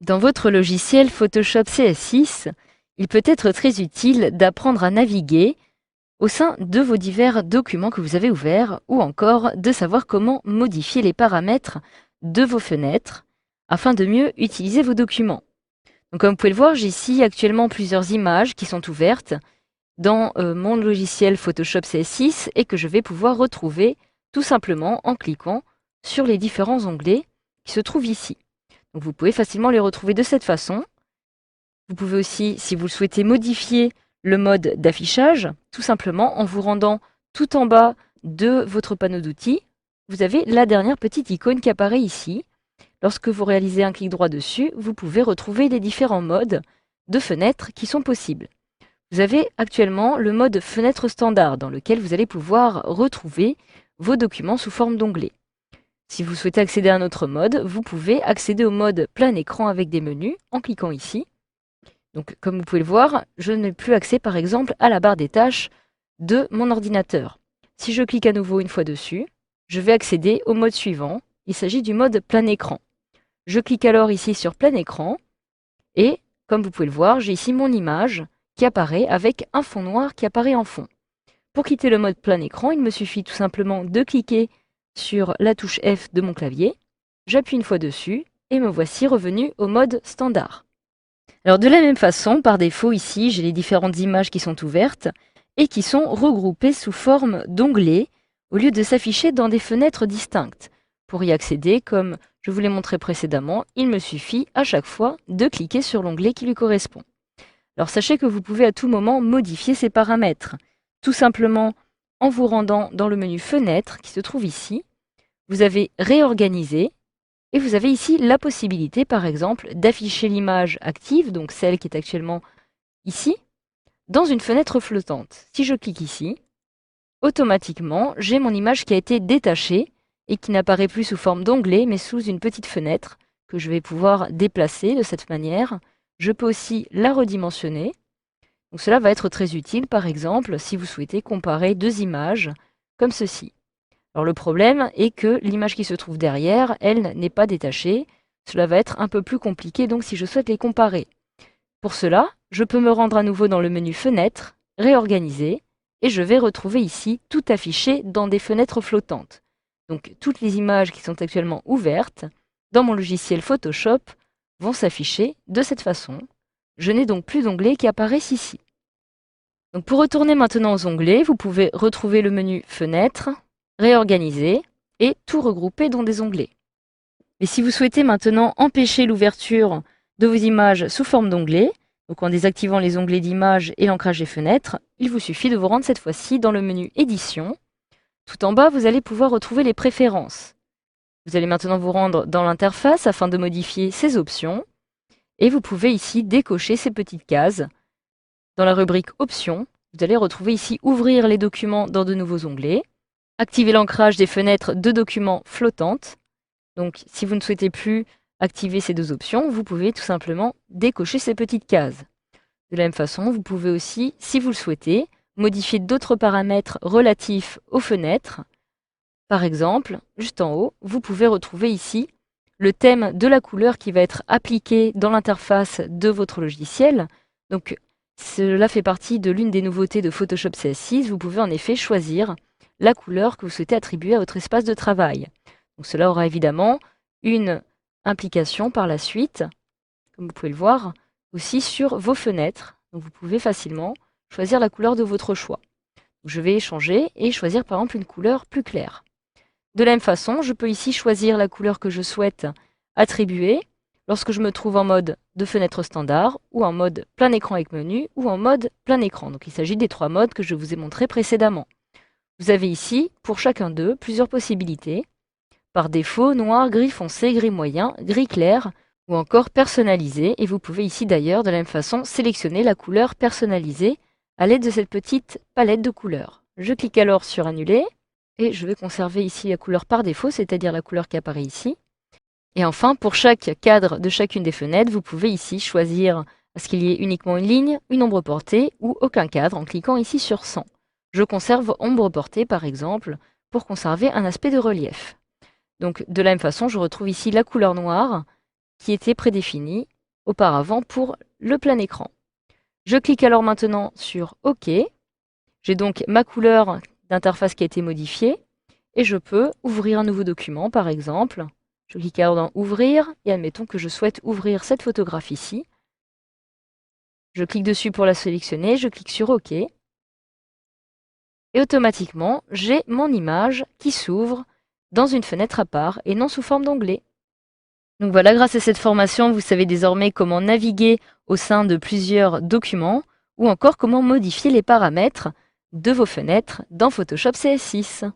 Dans votre logiciel Photoshop CS6, il peut être très utile d'apprendre à naviguer au sein de vos divers documents que vous avez ouverts ou encore de savoir comment modifier les paramètres de vos fenêtres afin de mieux utiliser vos documents. Donc, comme vous pouvez le voir, j'ai ici actuellement plusieurs images qui sont ouvertes dans mon logiciel Photoshop CS6 et que je vais pouvoir retrouver tout simplement en cliquant sur les différents onglets qui se trouvent ici. Donc vous pouvez facilement les retrouver de cette façon. Vous pouvez aussi, si vous le souhaitez, modifier le mode d'affichage, tout simplement en vous rendant tout en bas de votre panneau d'outils. Vous avez la dernière petite icône qui apparaît ici. Lorsque vous réalisez un clic droit dessus, vous pouvez retrouver les différents modes de fenêtres qui sont possibles. Vous avez actuellement le mode fenêtre standard dans lequel vous allez pouvoir retrouver vos documents sous forme d'onglets. Si vous souhaitez accéder à un autre mode, vous pouvez accéder au mode plein écran avec des menus en cliquant ici. Donc, comme vous pouvez le voir, je n'ai plus accès par exemple à la barre des tâches de mon ordinateur. Si je clique à nouveau une fois dessus, je vais accéder au mode suivant. Il s'agit du mode plein écran. Je clique alors ici sur plein écran et, comme vous pouvez le voir, j'ai ici mon image qui apparaît avec un fond noir qui apparaît en fond. Pour quitter le mode plein écran, il me suffit tout simplement de cliquer sur la touche F de mon clavier, j'appuie une fois dessus et me voici revenu au mode standard. Alors de la même façon, par défaut ici, j'ai les différentes images qui sont ouvertes et qui sont regroupées sous forme d'onglets au lieu de s'afficher dans des fenêtres distinctes. Pour y accéder, comme je vous l'ai montré précédemment, il me suffit à chaque fois de cliquer sur l'onglet qui lui correspond. Alors sachez que vous pouvez à tout moment modifier ces paramètres, tout simplement en vous rendant dans le menu Fenêtre qui se trouve ici. Vous avez Réorganiser et vous avez ici la possibilité, par exemple, d'afficher l'image active, donc celle qui est actuellement ici, dans une fenêtre flottante. Si je clique ici, automatiquement, j'ai mon image qui a été détachée et qui n'apparaît plus sous forme d'onglet, mais sous une petite fenêtre que je vais pouvoir déplacer de cette manière. Je peux aussi la redimensionner. Donc cela va être très utile, par exemple, si vous souhaitez comparer deux images comme ceci. Alors le problème est que l'image qui se trouve derrière, elle n'est pas détachée. Cela va être un peu plus compliqué donc si je souhaite les comparer. Pour cela, je peux me rendre à nouveau dans le menu Fenêtre, Réorganiser, et je vais retrouver ici tout affiché dans des fenêtres flottantes. Donc toutes les images qui sont actuellement ouvertes dans mon logiciel Photoshop vont s'afficher de cette façon. Je n'ai donc plus d'onglets qui apparaissent ici. Donc pour retourner maintenant aux onglets, vous pouvez retrouver le menu Fenêtre, Réorganiser et tout regrouper dans des onglets. Et si vous souhaitez maintenant empêcher l'ouverture de vos images sous forme d'onglets, donc en désactivant les onglets d'image et l'ancrage des fenêtres, il vous suffit de vous rendre cette fois-ci dans le menu Édition. Tout en bas, vous allez pouvoir retrouver les préférences. Vous allez maintenant vous rendre dans l'interface afin de modifier ces options. Et vous pouvez ici décocher ces petites cases. Dans la rubrique Options, vous allez retrouver ici Ouvrir les documents dans de nouveaux onglets, activer l'ancrage des fenêtres de documents flottantes. Donc si vous ne souhaitez plus activer ces deux options, vous pouvez tout simplement décocher ces petites cases. De la même façon, vous pouvez aussi, si vous le souhaitez, modifier d'autres paramètres relatifs aux fenêtres. Par exemple, juste en haut, vous pouvez retrouver ici le thème de la couleur qui va être appliqué dans l'interface de votre logiciel. Donc, cela fait partie de l'une des nouveautés de Photoshop CS6. Vous pouvez en effet choisir la couleur que vous souhaitez attribuer à votre espace de travail. Donc, cela aura évidemment une implication par la suite, comme vous pouvez le voir, aussi sur vos fenêtres. Donc, vous pouvez facilement choisir la couleur de votre choix. Donc, je vais changer et choisir par exemple une couleur plus claire. De la même façon, je peux ici choisir la couleur que je souhaite attribuer lorsque je me trouve en mode de fenêtre standard ou en mode plein écran avec menu ou en mode plein écran. Donc il s'agit des trois modes que je vous ai montrés précédemment. Vous avez ici, pour chacun d'eux, plusieurs possibilités. Par défaut, noir, gris foncé, gris moyen, gris clair ou encore personnalisé. Et vous pouvez ici d'ailleurs, de la même façon, sélectionner la couleur personnalisée à l'aide de cette petite palette de couleurs. Je clique alors sur Annuler. Et je vais conserver ici la couleur par défaut, c'est-à-dire la couleur qui apparaît ici. Et enfin, pour chaque cadre de chacune des fenêtres, vous pouvez ici choisir à ce qu'il y ait uniquement une ligne, une ombre portée ou aucun cadre en cliquant ici sur 100. Je conserve ombre portée par exemple pour conserver un aspect de relief. Donc de la même façon, je retrouve ici la couleur noire qui était prédéfinie auparavant pour le plein écran. Je clique alors maintenant sur OK. J'ai donc ma couleur d'interface qui a été modifiée et je peux ouvrir un nouveau document par exemple. Je clique alors dans Ouvrir et admettons que je souhaite ouvrir cette photographie-ci. Je clique dessus pour la sélectionner, je clique sur OK. Et automatiquement, j'ai mon image qui s'ouvre dans une fenêtre à part et non sous forme d'onglet. Donc voilà, grâce à cette formation, vous savez désormais comment naviguer au sein de plusieurs documents ou encore comment modifier les paramètres de vos fenêtres dans Photoshop CS6.